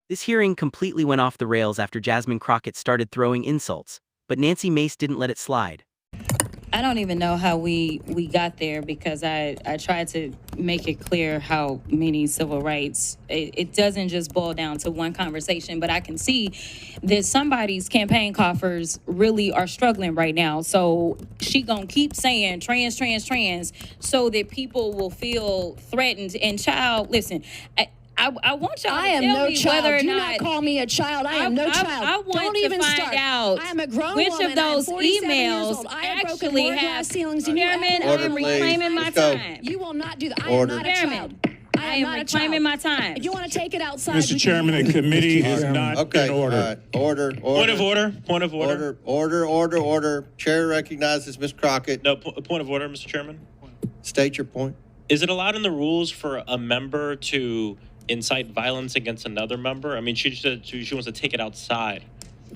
This hearing completely went off the rails after Jasmine Crockett started throwing insults, but Nancy Mace didn't let it slide. I don't even know how we got there because I tried to make it clear how many civil rights, it doesn't just boil down to one conversation, but I can see that somebody's campaign coffers really are struggling right now. So she gonna keep saying trans, trans, trans so that people will feel threatened. And child, listen, I want y'all to tell me whether or Do not. not call me a child. I am no child. I want Don't to even find start. out I am a grown which woman. of those I am 47 years emails old. I have broken actually more have. glass ceilings than you Chairman, ever I will. am reclaiming my Let's go. time. You will not do that. I Order. am not a child. I am not a reclaiming child. my time. If you want to take it outside, Mr. Chairman, the committee is not Okay, in all order. right. Order. Point of order. Point of order. Order. Chair recognizes Ms. Crockett. No, point of order, Mr. Chairman. State your point. Is it allowed in the rules for a member to incite violence against another member? I mean, she said she wants to take it outside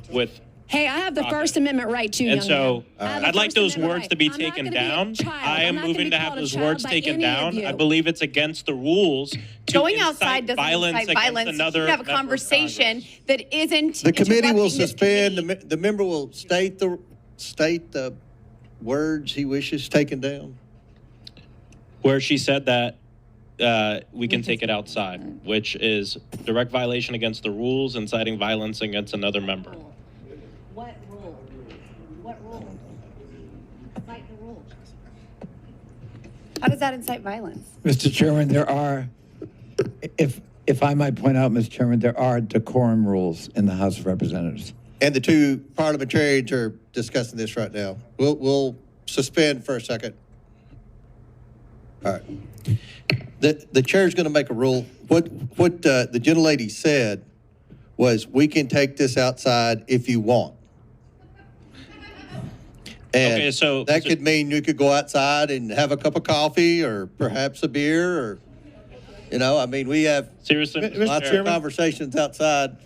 with. Hey, I have the First Amendment right too, And young so man. I'd like First those Amendment words right. to be I'm not taken gonna be a down. child. I I'm am not gonna moving be to have called a those child words by taken any of down. you. I believe it's against the rules to Going incite outside doesn't violence incite against violence. another You have a member of conversation Congress. that isn't. The committee will interrupting this suspend. committee. The member will state the words he wishes taken down. Where she said that we can take it outside, which is direct violation against the rules, inciting violence against another member. What rule? What rule? Cite the rule. How does that incite violence? Mr. Chairman, there are, if I might point out, Mr. Chairman, there are decorum rules in the House of Representatives. And the two parliamentarians are discussing this right now. We'll suspend for a second. All right. The chair's going to make a rule. What the gentlelady said was, we can take this outside if you want. And Okay, so that could mean you could go outside and have a cup of coffee or perhaps a beer, or, you know, I mean, we have Seriously, Mr. lots of Chairman? conversations outside.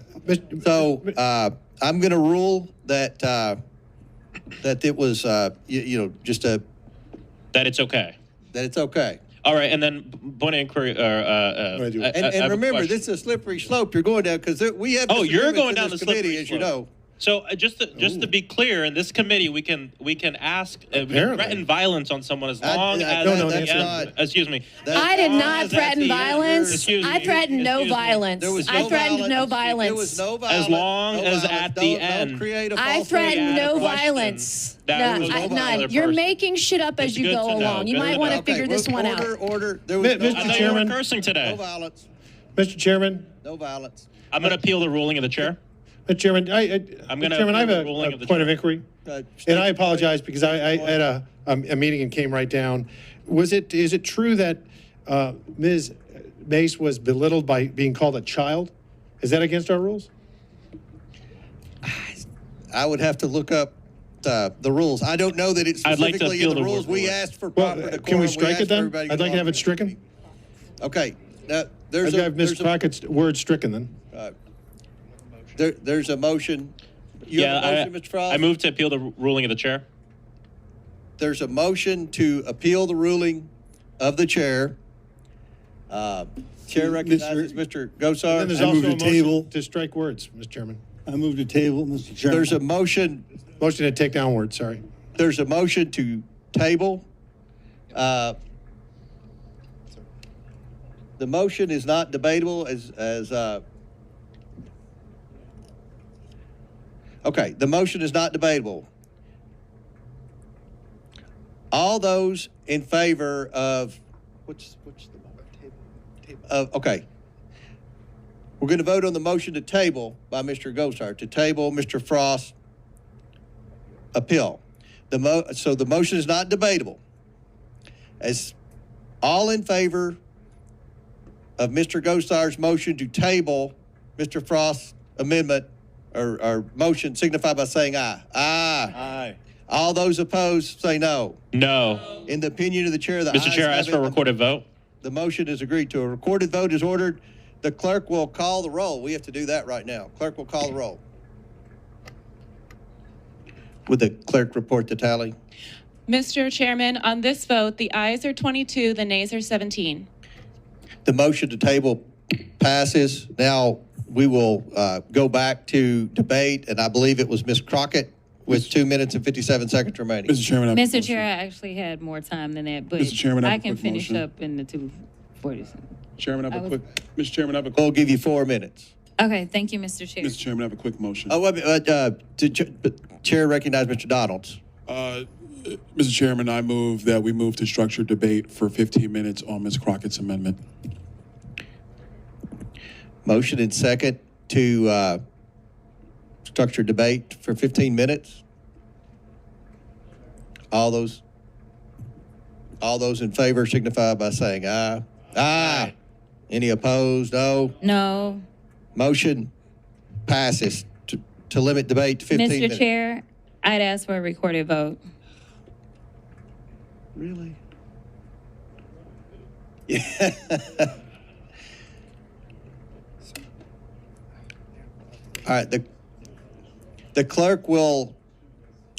So I'm going to rule that that it was just That it's okay. that it's okay. All right, and then point of inquiry. I have And a remember, question. this is a slippery slope you're going down, because we have. Oh, you're disagreements going in down this the committee, slippery as you slope. know. So just to be clear, in this committee, we can ask, we can Apparently. threaten violence on someone as long I- as no, at the that's end- not- excuse me. I did long not as at threaten the end- violence. excuse me, I threatened no excuse me. violence. There was I no threatened violence. no violence. There was no violence. As long no as violence. at the end. Don't create a I false threatened had a no question violence. that was None. over None. another You're person. making shit up as It's you good go to know. along. You Good might to want know. to figure this one out. Order. There was Mr. no I thought you were Chairman. cursing today. No violence. Mr. Chairman, No violence. I'm going to appeal the ruling of the chair. Mr. Chairman, I'm gonna Mr. Chairman, I have appeal the ruling of a the point of chair. inquiry, State- and I apologize because I had a meeting and came right down. Is it true that Ms. Mace was belittled by being called a child? Is that against our rules? I would have to look up the rules. I don't know that it's I'd like to specifically appeal in the the rules. word We for it. asked for Well, proper decorum. can we strike asked it for then? everybody I'd like to have it belong. stricken. Okay. Now, I'd there's have Ms. a Crockett's word stricken then. there's a motion. You have a motion, Mr. Frost? I move to appeal the ruling of the chair. There's a motion to appeal the ruling of the chair. Chair recognizes Mr. Then Gosar. there's I also move a to motion table. to strike words, Mr. Chairman. I move to table, Mr. Chairman. There's a motion. Motion to take down words, sorry. There's a motion to table. The motion is not debatable okay, the motion is not debatable. All those in favor of, what's the okay. We're going to vote on the motion to table by Mr. Gosar, to table Mr. Frost's appeal. So the motion is not debatable. As all in favor of Mr. Gosar's motion to table Mr. Frost's amendment or motion, signify by saying aye. Aye. Aye. All those opposed, say no. No. In the opinion of the chair, the Mr. ayes Chair, I have ask for a it. recorded vote. The motion is agreed to. A recorded vote is ordered. The clerk will call the roll. We have to do that right now. Clerk will call the roll. Would the clerk report the tally? Mr. Chairman, on this vote, the ayes are 22, the nays are 17. The motion to table passes. Now, we will go back to debate, and I believe it was Ms. Crockett with 2 minutes and 57 seconds remaining. Mr. Chairman, I have a Mr. motion. Chair, I actually had more time than that, but Mr. Chairman, I have I a can quick finish motion. up in the 2:40. Chairman, I have I a was- quick, Mr. Chairman, I have a We'll give you 4 minutes. Okay, thank you, Mr. Chair. Mr. Chairman, I have a quick motion. Oh, wait a minute, Chair recognize Mr. Donalds. Mr. Chairman, I move that we move to structured debate for 15 minutes on Ms. Crockett's amendment. Motion and second to structured debate for 15 minutes. All those in favor signify by saying aye. Aye. Any opposed? No. No, Motion passes to limit debate to 15 Mr. minutes. Chair, I'd ask for a recorded vote. Really? Yeah. All right, the clerk will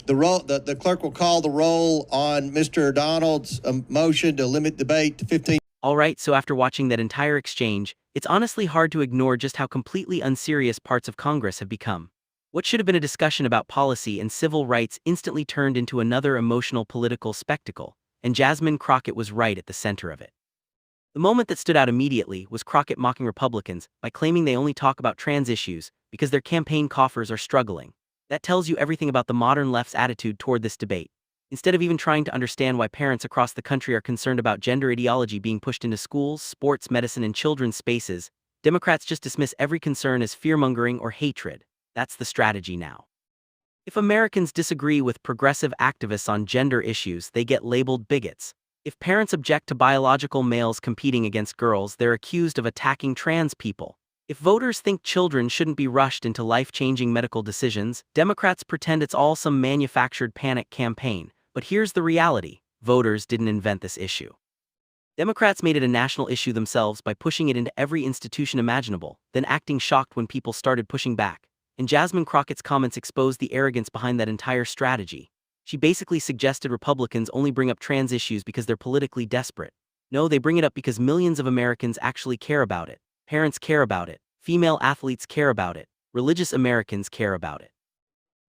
the clerk will call the roll on Mr. Donald's motion to limit debate to 15. Alright, so after watching that entire exchange, it's honestly hard to ignore just how completely unserious parts of Congress have become. What should have been a discussion about policy and civil rights instantly turned into another emotional political spectacle, and Jasmine Crockett was right at the center of it. The moment that stood out immediately was Crockett mocking Republicans by claiming they only talk about trans issues because their campaign coffers are struggling. That tells you everything about the modern left's attitude toward this debate. Instead of even trying to understand why parents across the country are concerned about gender ideology being pushed into schools, sports, medicine, and children's spaces, Democrats just dismiss every concern as fear-mongering or hatred. That's the strategy now. If Americans disagree with progressive activists on gender issues, they get labeled bigots. If parents object to biological males competing against girls, they're accused of attacking trans people. If voters think children shouldn't be rushed into life-changing medical decisions, Democrats pretend it's all some manufactured panic campaign. But here's the reality: voters didn't invent this issue. Democrats made it a national issue themselves by pushing it into every institution imaginable, then acting shocked when people started pushing back. And Jasmine Crockett's comments exposed the arrogance behind that entire strategy. She basically suggested Republicans only bring up trans issues because they're politically desperate. No, they bring it up because millions of Americans actually care about it. Parents care about it. Female athletes care about it. Religious Americans care about it.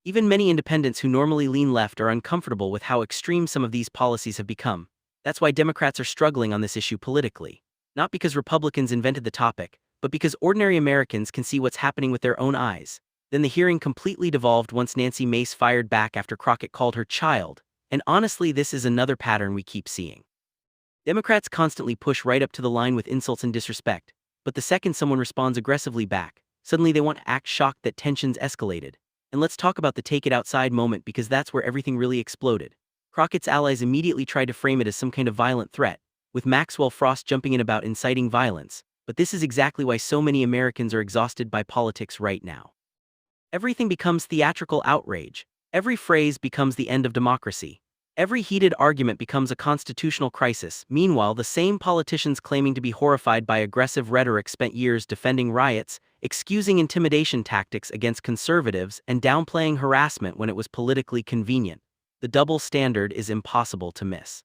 Even many independents who normally lean left are uncomfortable with how extreme some of these policies have become. That's why Democrats are struggling on this issue politically. Not because Republicans invented the topic, but because ordinary Americans can see what's happening with their own eyes. Then the hearing completely devolved once Nancy Mace fired back after Crockett called her child, and honestly, this is another pattern we keep seeing. Democrats constantly push right up to the line with insults and disrespect, but the second someone responds aggressively back, suddenly they want to act shocked that tensions escalated. And let's talk about the take it outside moment, because that's where everything really exploded. Crockett's allies immediately tried to frame it as some kind of violent threat, with Maxwell Frost jumping in about inciting violence, but this is exactly why so many Americans are exhausted by politics right now. Everything becomes theatrical outrage. Every phrase becomes the end of democracy. Every heated argument becomes a constitutional crisis. Meanwhile, the same politicians claiming to be horrified by aggressive rhetoric spent years defending riots, excusing intimidation tactics against conservatives, and downplaying harassment when it was politically convenient. The double standard is impossible to miss.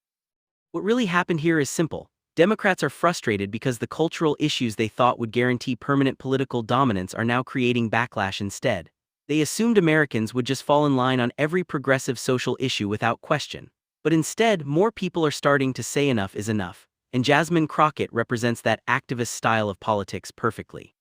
What really happened here is simple. Democrats are frustrated because the cultural issues they thought would guarantee permanent political dominance are now creating backlash instead. They assumed Americans would just fall in line on every progressive social issue without question. But instead, more people are starting to say enough is enough, and Jasmine Crockett represents that activist style of politics perfectly.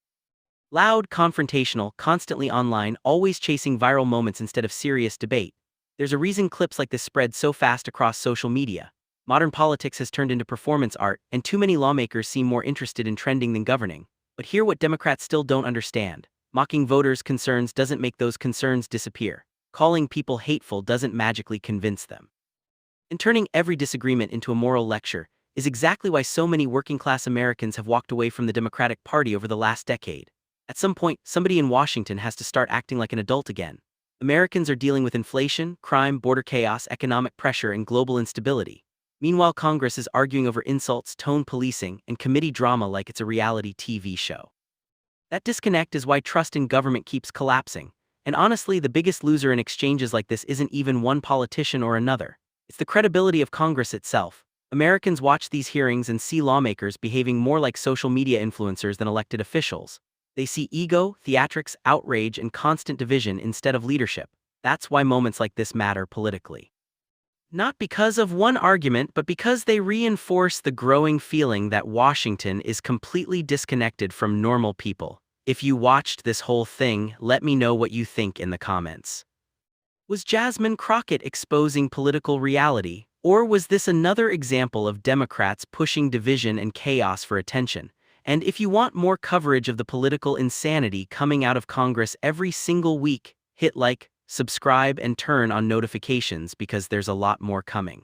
Loud, confrontational, constantly online, always chasing viral moments instead of serious debate. There's a reason clips like this spread so fast across social media. Modern politics has turned into performance art, and too many lawmakers seem more interested in trending than governing. But here's what Democrats still don't understand. Mocking voters' concerns doesn't make those concerns disappear. Calling people hateful doesn't magically convince them. And turning every disagreement into a moral lecture is exactly why so many working-class Americans have walked away from the Democratic Party over the last decade. At some point, somebody in Washington has to start acting like an adult again. Americans are dealing with inflation, crime, border chaos, economic pressure, and global instability. Meanwhile, Congress is arguing over insults, tone policing, and committee drama like it's a reality TV show. That disconnect is why trust in government keeps collapsing. And honestly, the biggest loser in exchanges like this isn't even one politician or another. It's the credibility of Congress itself. Americans watch these hearings and see lawmakers behaving more like social media influencers than elected officials. They see ego, theatrics, outrage, and constant division instead of leadership. That's why moments like this matter politically. Not because of one argument, but because they reinforce the growing feeling that Washington is completely disconnected from normal people. If you watched this whole thing, let me know what you think in the comments. Was Jasmine Crockett exposing political reality, or was this another example of Democrats pushing division and chaos for attention? And if you want more coverage of the political insanity coming out of Congress every single week, hit like, subscribe, and turn on notifications because there's a lot more coming.